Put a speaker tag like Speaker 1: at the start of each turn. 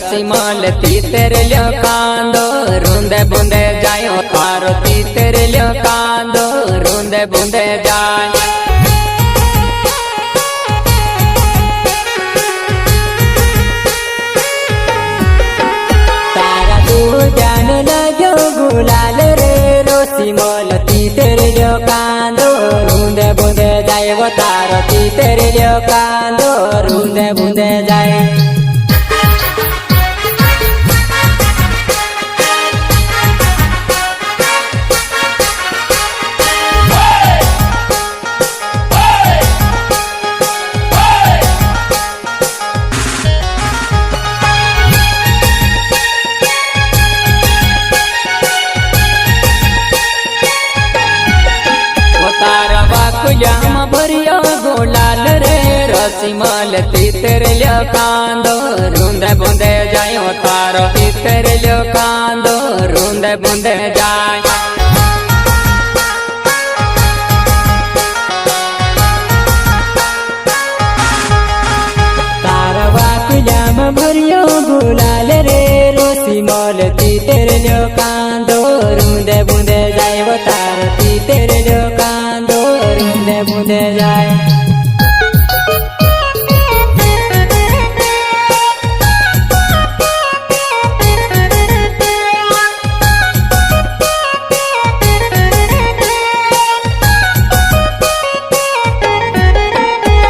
Speaker 1: रसी मल तीतर ल्यो कांदो रूंदे बूंदे जायो तारो तीतर ल्यो कांदो रूंदे बूंदे जाय तारा तू जान लगो गुलाल रे रसी मल तीतर ल्यो कांदो रूंदे बूंदे जाय वो तारो तीतर ल्यो कांदो रूंदे बूंदे जाय याम भरियो गोलाल रे रसी मल तीतर ल्यो कांदो रूंदे बूंदे जायो तारो तीतर ल्यो कांदो रूंदे बूंदे